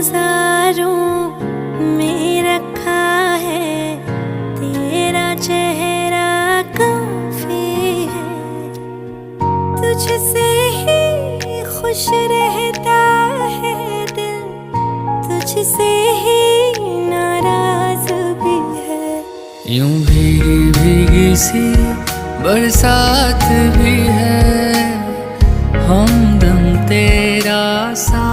नजारों में रखा है तेरा चेहरा काफी है। तुझसे ही खुश रहता है दिल, तुझसे ही नाराज भी है। यूं भीगी भीगी सी बरसात भी है, हमदम तेरा सा